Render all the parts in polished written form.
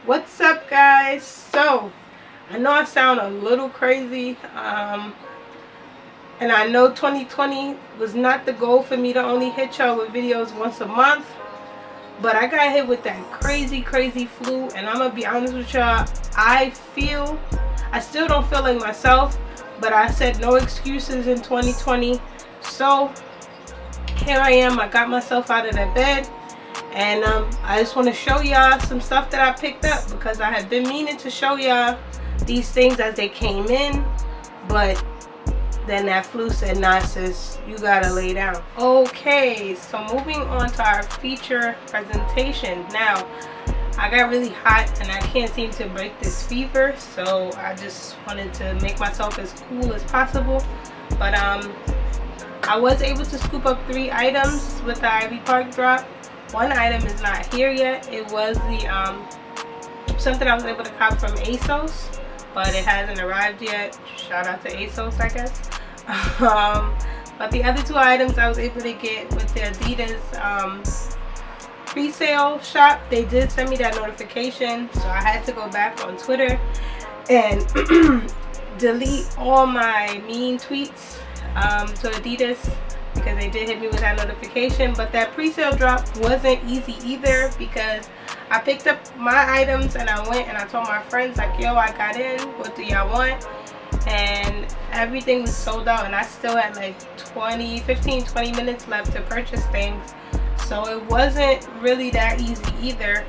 What's up, guys? So I know I sound a little crazy, and I know 2020 was not the goal for me to only hit y'all with videos once a month, but I got hit with that crazy flu, and I'm gonna be honest with y'all. I still don't feel like myself, but I said no excuses in 2020. So here I am. I got myself out of that bed, and I just want to show y'all some stuff that I picked up, because I had been meaning to show y'all these things as they came in, but then that flu said, nah sis, you gotta lay down. Okay, so moving on to our feature presentation. Now I got really hot and I can't seem to break this fever, so I just wanted to make myself as cool as possible. But I was able to scoop up 3 items with the Ivy Park drop. One item is not here yet. It was the something I was able to cop from ASOS, but it hasn't arrived yet. Shout out to ASOS, I guess. But the other 2 items I was able to get with the Adidas pre-sale shop. They did send me that notification, so I had to go back on Twitter and delete all my mean tweets to Adidas, because they did hit me with that notification. But that pre-sale drop wasn't easy either, because I picked up my items and I went and I told my friends, like, yo, I got in, what do y'all want? And everything was sold out, and I still had like 15-20 minutes left to purchase things, so it wasn't really that easy either.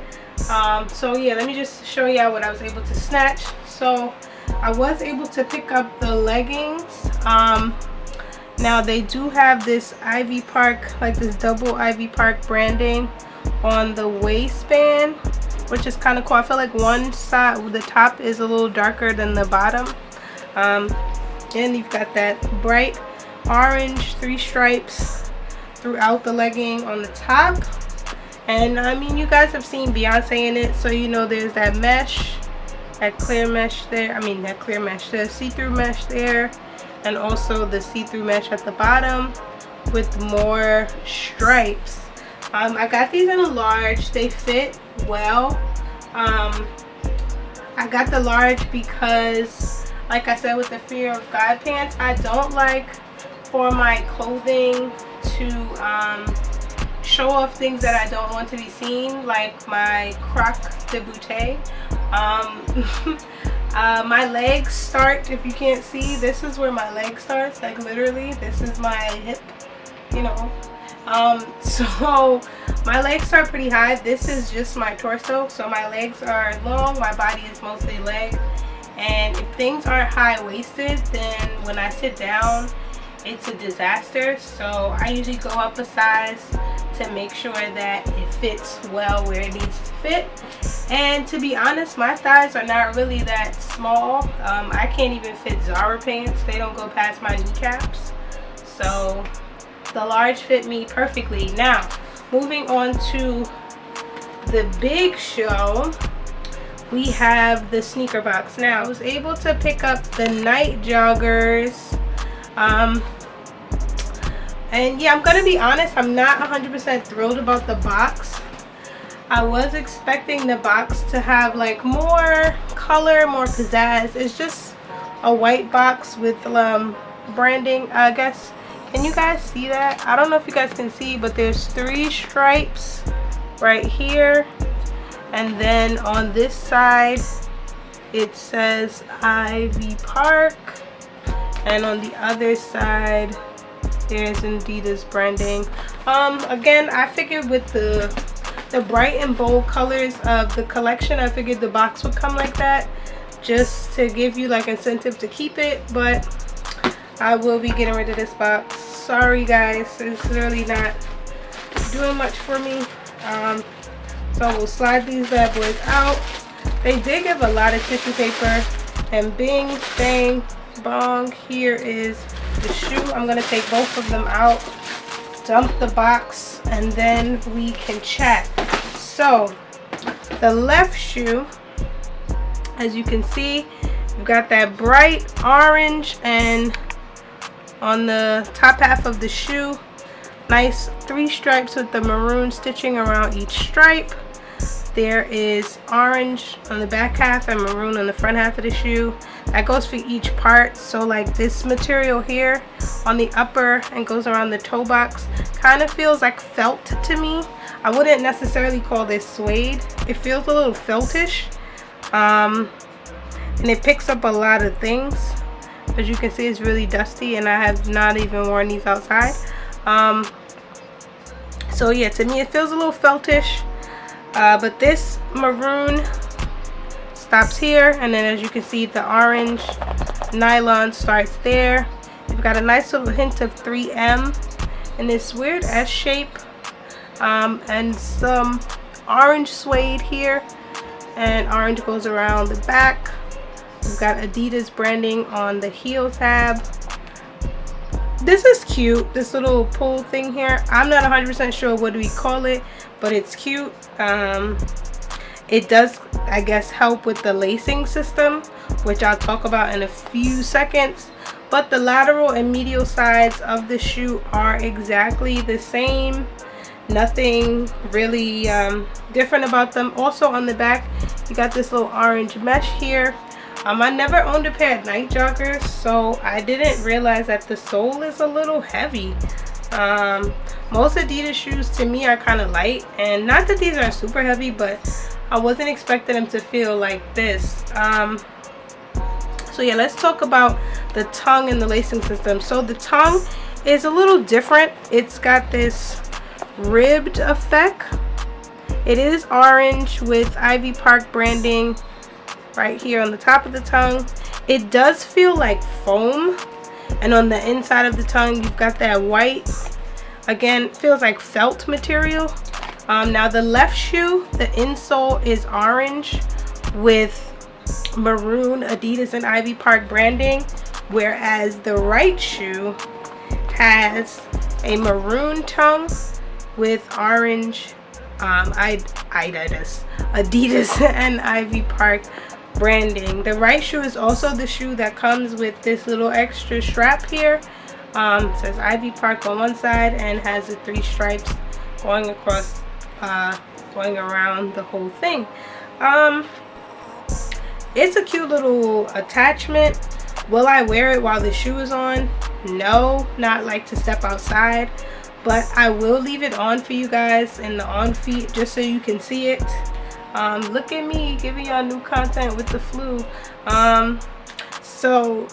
So yeah, let me just show y'all what I was able to snatch. So I was able to pick up the leggings. Now they do have this Ivy Park, like this double Ivy Park branding on the waistband, which is kind of cool. I feel like one side, the top is a little darker than the bottom. And you've got that bright orange 3 stripes throughout the legging on the top. And I mean, you guys have seen Beyonce in it, so you know there's that mesh, that clear mesh there. I mean, that clear mesh, the see-through mesh there, and also the see-through mesh at the bottom with more stripes. I got these in a large. They fit well. I got the large because, like I said, with the Fear of God pants, I don't like for my clothing to show off things that I don't want to be seen, like my croc de boute. My legs start, if you can't see, this is where my leg starts, like literally this is my hip, you know. So my legs start pretty high. This is just my torso, so my legs are long, my body is mostly leg. And if things aren't high-waisted, then when I sit down, it's a disaster. So I usually go up a size to make sure that it fits well where it needs to fit. And to be honest, my thighs are not really that small. I can't even fit Zara pants. They don't go past my kneecaps. So the large fit me perfectly. Now, moving on to the big show, we have the sneaker box. Now, I was able to pick up the night joggers. And yeah, I'm gonna be honest, I'm not 100% thrilled about the box. I was expecting the box to have like more color, more pizzazz. It's just a white box with branding, I guess. Can you guys see that? I don't know if you guys can see, but there's 3 stripes right here. And then on this side, it says Ivy Park. And on the other side, there's Adidas branding. Again, I figured with the bright and bold colors of the collection, I figured the box would come like that, just to give you like incentive to keep it. But I will be getting rid of this box. Sorry guys, it's really not doing much for me. So we'll slide these bad boys out. They did give a lot of tissue paper, and bing bang bong, here is the shoe. I'm gonna take both of them out, dump the box, and then we can chat. So the left shoe, as you can see, you've got that bright orange, and on the top half of the shoe, nice 3 stripes with the maroon stitching around each stripe. there is orange on the back half and maroon on the front half of the shoe. That goes for each part. So like this material here on the upper and goes around the toe box kind of feels like felt to me. I wouldn't necessarily call this suede. It feels a little feltish, and it picks up a lot of things. As you can see, it's really dusty, and I have not even worn these outside. So yeah, to me it feels a little feltish, but this maroon stops here, and then as you can see, the orange nylon starts there. You've got a nice little hint of 3M in this weird S shape, and some orange suede here, and orange goes around the back. We've got Adidas branding on the heel tab. This is cute, this little pull thing here. I'm not 100% sure what do we call it, but it's cute. It does, I guess, help with the lacing system, which I'll talk about in a few seconds. But the lateral and medial sides of the shoe are exactly the same. Nothing really different about them. Also on the back, you got this little orange mesh here. I never owned a pair of night joggers, so I didn't realize that the sole is a little heavy. Most Adidas shoes to me are kind of light, and not that these are super heavy, but I wasn't expecting them to feel like this. So yeah, let's talk about the tongue and the lacing system. So the tongue is a little different. It's got this ribbed effect. It is orange with Ivy Park branding right here on the top of the tongue. It does feel like foam, and on the inside of the tongue you've got that white, again, feels like felt material. Now the left shoe, the insole is orange with maroon Adidas and Ivy Park branding, whereas the right shoe has a maroon tongue with orange Adidas and Ivy Park branding. The right shoe is also the shoe that comes with this little extra strap here. It says Ivy Park on one side and has the 3 stripes going across, going around the whole thing. It's a cute little attachment. Will I wear it while the shoe is on? No, not like to step outside, but I will leave it on for you guys in the on feet just so you can see it. Look at me giving y'all new content with the flu. So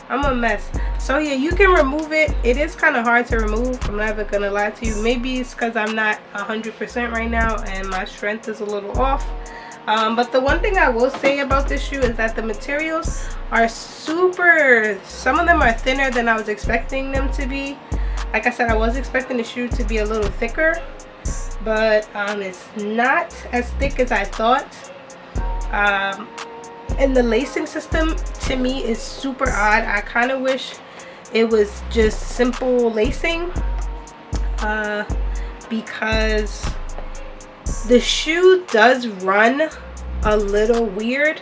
I'm a mess. So yeah, you can remove it. It is kind of hard to remove, I'm never gonna lie to you. Maybe it's because I'm not 100% right now and my strength is a little off. But the one thing I will say about this shoe is that the materials are super, some of them are thinner than I was expecting them to be. Like I said, I was expecting the shoe to be a little thicker, but it's not as thick as I thought. And the lacing system to me is super odd. I kind of wish it was just simple lacing, because the shoe does run a little weird.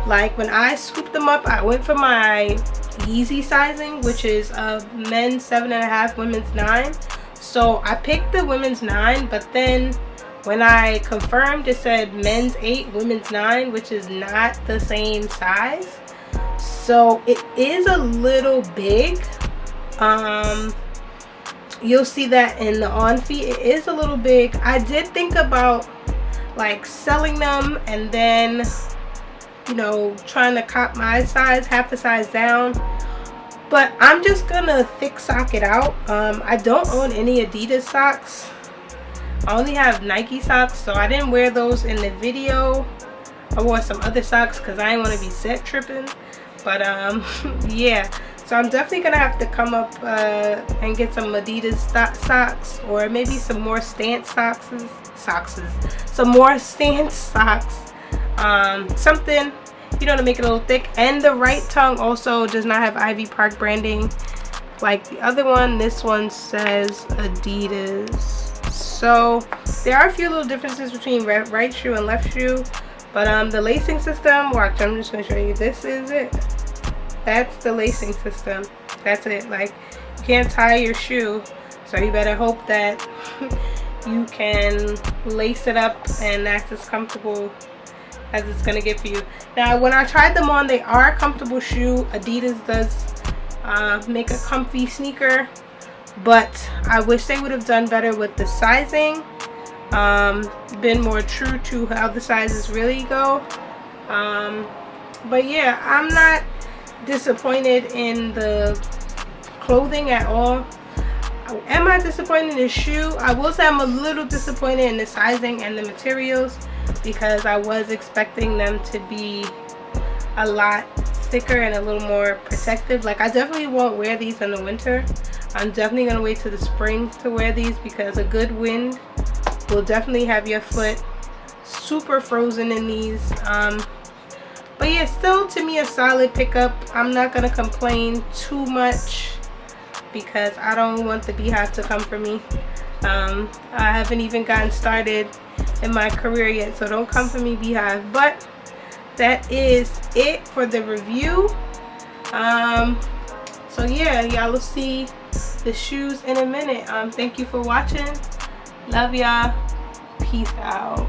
Like when I scooped them up, I went for my Yeezy sizing, which is men's 7.5, women's 9. So I picked the women's 9, but then when I confirmed, it said men's 8, women's 9, which is not the same size. So it is a little big. You'll see that in the on feet, it is a little big. I did think about like selling them and then, you know, trying to cop my size, half the size down, but I'm just gonna thick sock it out. I don't own any Adidas socks. I only have Nike socks, so I didn't wear those in the video. I wore some other socks because I didn't want to be set tripping. But yeah, so I'm definitely gonna have to come up and get some Adidas socks, or maybe some more stance socks, some more stance socks, something, you know, to make it a little thick. And the right tongue also does not have Ivy Park branding like the other one. This one says Adidas. So there are a few little differences between right shoe and left shoe, but the lacing system, watch, I'm just going to show you. This is it. That's the lacing system. That's it. Like, you can't tie your shoe, so you better hope that you can lace it up and that's as comfortable as it's gonna get for you. Now when I tried them on, they are a comfortable shoe. Adidas does make a comfy sneaker, but I wish they would have done better with the sizing, been more true to how the sizes really go. But yeah, I'm not disappointed in the clothing at all. Am I disappointed in the shoe? I will say I'm a little disappointed in the sizing and the materials, because I was expecting them to be a lot thicker and a little more protective. Like, I definitely won't wear these in the winter. I'm definitely going to wait till the spring to wear these, because a good wind will definitely have your foot super frozen in these. But yeah, still to me a solid pickup. I'm not going to complain too much, because I don't want the beehive to come for me. I haven't even gotten started in my career yet, so don't come for me, beehive. But that is it for the review. So yeah, y'all will see the shoes in a minute. Thank you for watching. Love y'all. Peace out.